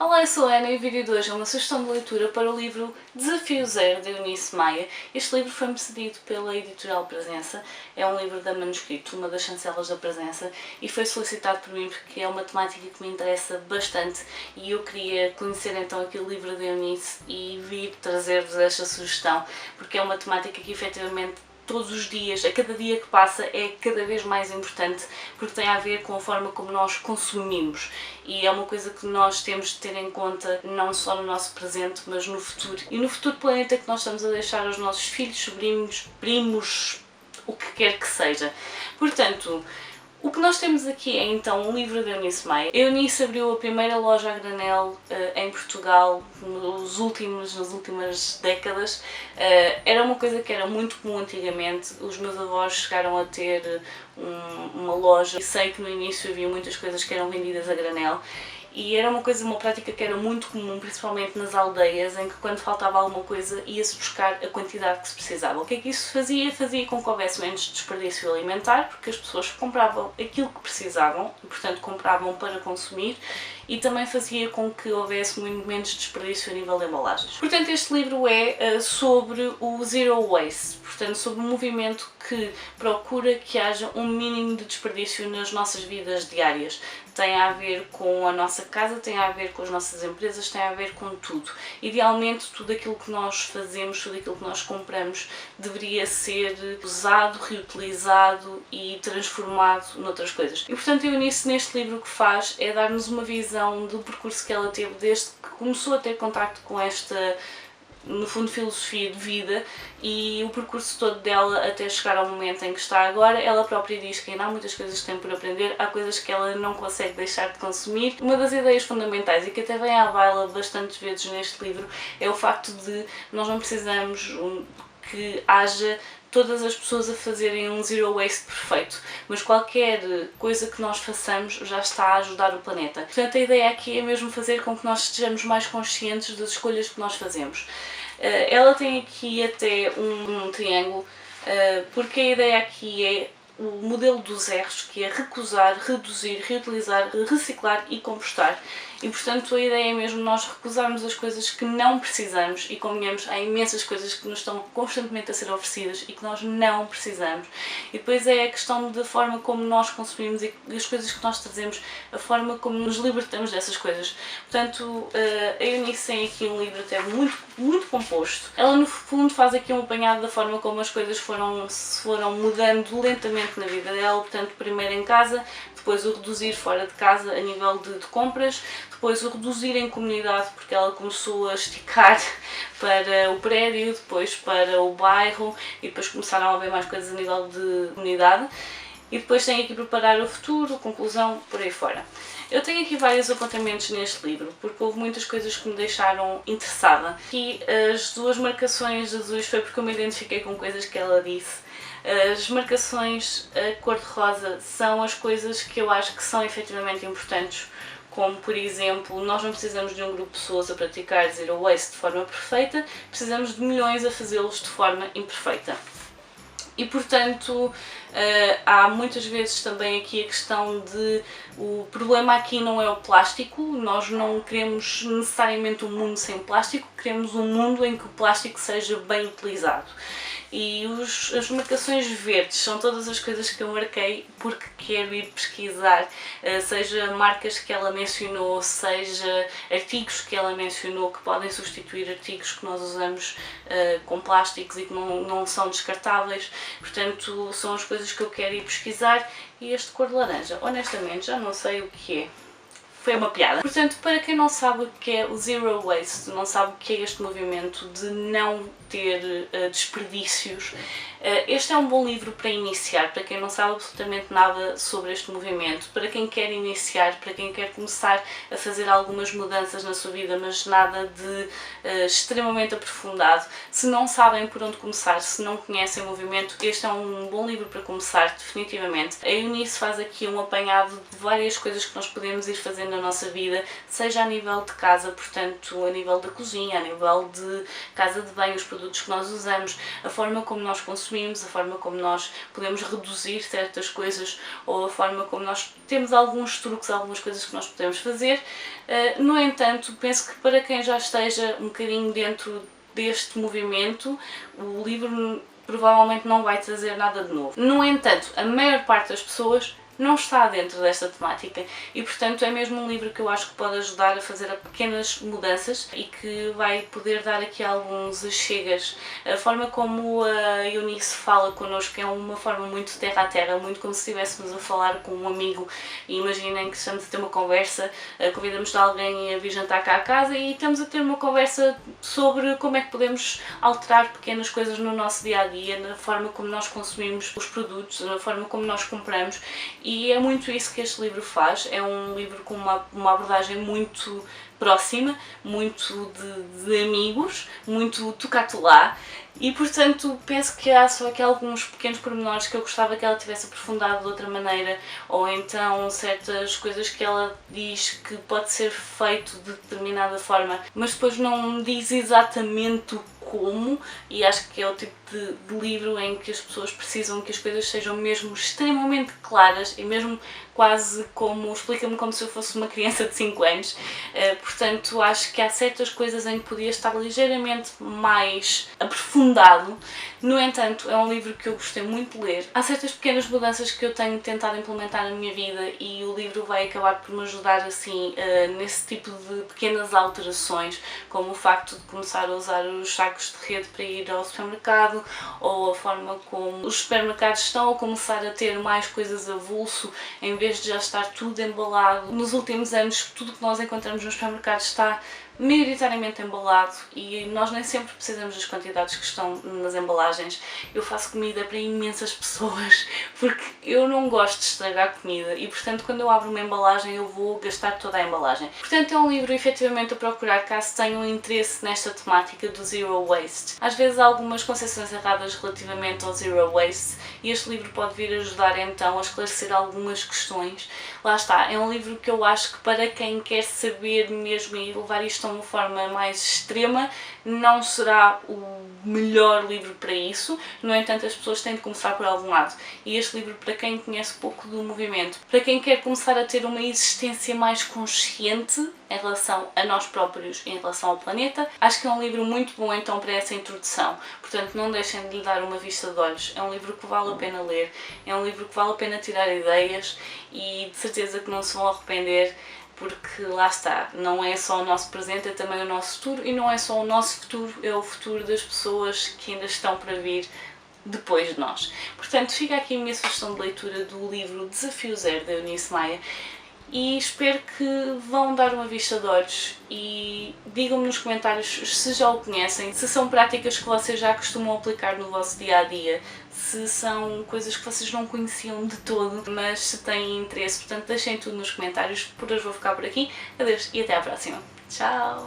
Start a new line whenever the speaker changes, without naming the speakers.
Olá, eu sou a Ana e o vídeo de hoje é uma sugestão de leitura para o livro Desafio Zero, de Eunice Maia. Este livro foi-me cedido pela editorial Presença, é um livro da Manuscrito, uma das chancelas da Presença, e foi solicitado por mim porque é uma temática que me interessa bastante e eu queria conhecer então aquele livro de Eunice e vir trazer-vos esta sugestão, porque é uma temática que efetivamente todos os dias, a cada dia que passa, é cada vez mais importante porque tem a ver com a forma como nós consumimos e é uma coisa que nós temos de ter em conta não só no nosso presente, mas no futuro e no futuro planeta que nós estamos a deixar aos nossos filhos, sobrinhos, primos, o que quer que seja. Portanto, o que nós temos aqui é então um livro de Eunice Maia. A Eunice abriu a primeira loja a granel em Portugal nas últimas décadas. Era uma coisa que era muito comum antigamente. Os meus avós chegaram a ter uma loja e sei que no início havia muitas coisas que eram vendidas a granel. E era uma prática que era muito comum, principalmente nas aldeias, em que quando faltava alguma coisa ia-se buscar a quantidade que se precisava. O que é que isso fazia? Fazia com que houvesse menos desperdício alimentar, porque as pessoas compravam aquilo que precisavam, e portanto compravam para consumir, e também fazia com que houvesse muito menos desperdício a nível de embalagens. Portanto, este livro é sobre o Zero Waste, portanto sobre um movimento que procura que haja um mínimo de desperdício nas nossas vidas diárias. Tem a ver com a nossa casa, tem a ver com as nossas empresas, tem a ver com tudo. Idealmente, tudo aquilo que nós fazemos, tudo aquilo que nós compramos deveria ser usado, reutilizado e transformado noutras coisas. E portanto, a Eunice neste livro o que faz é dar-nos uma visão do percurso que ela teve desde que começou a ter contacto com esta, no fundo, filosofia de vida e o percurso todo dela até chegar ao momento em que está agora. Ela própria diz que ainda há muitas coisas que tem por aprender, há coisas que ela não consegue deixar de consumir. Uma das ideias fundamentais e que até vem à baila bastantes vezes neste livro é o facto de nós não precisamos que haja todas as pessoas a fazerem um zero waste perfeito, mas qualquer coisa que nós façamos já está a ajudar o planeta. Portanto, a ideia aqui é mesmo fazer com que nós estejamos mais conscientes das escolhas que nós fazemos. Ela tem aqui até um triângulo, porque a ideia aqui é o modelo dos R's, que é recusar, reduzir, reutilizar, reciclar e compostar. E portanto a ideia é mesmo nós recusarmos as coisas que não precisamos e convenhamos, há imensas coisas que nos estão constantemente a ser oferecidas e que nós não precisamos. E depois é a questão da forma como nós consumimos e as coisas que nós trazemos, a forma como nos libertamos dessas coisas. Portanto, a Eunice tem aqui um livro até muito composto. Ela no fundo faz aqui um apanhado da forma como as coisas se foram mudando lentamente na vida dela. Portanto, primeiro em casa, depois o reduzir fora de casa a nível de compras, depois o reduzir em comunidade porque ela começou a esticar para o prédio, depois para o bairro e depois começaram a haver mais coisas a nível de comunidade e depois tem aqui preparar o futuro, conclusão, por aí fora. Eu tenho aqui vários apontamentos neste livro, porque houve muitas coisas que me deixaram interessada. Aqui as duas marcações azuis foi porque eu me identifiquei com coisas que ela disse. As marcações a cor-de-rosa são as coisas que eu acho que são efetivamente importantes, como por exemplo, nós não precisamos de um grupo de pessoas a praticar zero waste de forma perfeita, precisamos de milhões a fazê-los de forma imperfeita. E portanto, há muitas vezes também aqui a questão de o problema aqui não é o plástico, nós não queremos necessariamente um mundo sem plástico, queremos um mundo em que o plástico seja bem utilizado. E as marcações verdes são todas as coisas que eu marquei porque quero ir pesquisar, seja marcas que ela mencionou, seja artigos que ela mencionou que podem substituir artigos que nós usamos com plásticos e que não são descartáveis. Portanto, são as coisas que eu quero ir pesquisar. E este cor de laranja, honestamente, já não sei o que é. Foi uma piada. Portanto, para quem não sabe o que é o Zero Waste, não sabe o que é este movimento de não ter desperdícios, este é um bom livro para iniciar, para quem não sabe absolutamente nada sobre este movimento, para quem quer iniciar, para quem quer começar a fazer algumas mudanças na sua vida, mas nada de extremamente aprofundado. Se não sabem por onde começar, se não conhecem o movimento, este é um bom livro para começar, definitivamente. A Eunice faz aqui um apanhado de várias coisas que nós podemos ir fazendo na nossa vida, seja a nível de casa, portanto a nível da cozinha, a nível de casa de banho, os produtos produtos que nós usamos, a forma como nós consumimos, a forma como nós podemos reduzir certas coisas ou a forma como nós temos alguns truques, algumas coisas que nós podemos fazer. No entanto, penso que para quem já esteja um bocadinho dentro deste movimento, o livro provavelmente não vai trazer nada de novo. No entanto, a maior parte das pessoas não está dentro desta temática e, portanto, é mesmo um livro que eu acho que pode ajudar a fazer pequenas mudanças e que vai poder dar aqui alguns achegas. A forma como a Eunice fala connosco é uma forma muito terra a terra, muito como se estivéssemos a falar com um amigo. E imaginem que estamos a ter uma conversa, convidamos alguém a vir jantar cá a casa e estamos a ter uma conversa sobre como é que podemos alterar pequenas coisas no nosso dia-a-dia, na forma como nós consumimos os produtos, na forma como nós compramos. E é muito isso que este livro faz. É um livro com uma abordagem muito próxima, muito de amigos, muito tocato lá, e portanto penso que há só aqui alguns pequenos pormenores que eu gostava que ela tivesse aprofundado de outra maneira, ou então certas coisas que ela diz que pode ser feito de determinada forma, mas depois não diz exatamente o como, e acho que é o tipo de livro em que as pessoas precisam que as coisas sejam mesmo extremamente claras e mesmo quase como, explica-me como se eu fosse uma criança de 5 anos, portanto acho que há certas coisas em que podia estar ligeiramente mais aprofundado. No entanto, é um livro que eu gostei muito de ler. Há certas pequenas mudanças que eu tenho tentado implementar na minha vida e o livro vai acabar por me ajudar assim nesse tipo de pequenas alterações, como o facto de começar a usar os sacos de rede para ir ao supermercado, ou a forma como os supermercados estão a começar a ter mais coisas avulso em vez de já estar tudo embalado. Nos últimos anos, tudo que nós encontramos nos supermercados está maioritariamente embalado e nós nem sempre precisamos das quantidades que estão nas embalagens. Eu faço comida para imensas pessoas porque eu não gosto de estragar comida e, portanto, quando eu abro uma embalagem eu vou gastar toda a embalagem. Portanto, é um livro efetivamente a procurar caso tenham interesse nesta temática do Zero Waste. Às vezes há algumas concepções erradas relativamente ao Zero Waste e este livro pode vir ajudar então a esclarecer algumas questões. Lá está, é um livro que eu acho que para quem quer saber mesmo e levar isto a uma forma mais extrema, não será o melhor livro para isso. No entanto, as pessoas têm de começar por algum lado. E este livro, para quem conhece pouco do movimento, para quem quer começar a ter uma existência mais consciente em relação a nós próprios e em relação ao planeta, acho que é um livro muito bom então para essa introdução. Portanto, não deixem de lhe dar uma vista de olhos. É um livro que vale a pena ler, é um livro que vale a pena tirar ideias e de certeza que não se vão arrepender, porque lá está, não é só o nosso presente, é também o nosso futuro, e não é só o nosso futuro, é o futuro das pessoas que ainda estão para vir depois de nós. Portanto, fica aqui a minha sugestão de leitura do livro Desafio Zero, da Eunice Maia, e espero que vão dar uma vista de olhos e digam-me nos comentários se já o conhecem, se são práticas que vocês já costumam aplicar no vosso dia-a-dia, se são coisas que vocês não conheciam de todo, mas se têm interesse. Portanto, deixem tudo nos comentários. Por hoje vou ficar por aqui. Adeus e até à próxima. Tchau!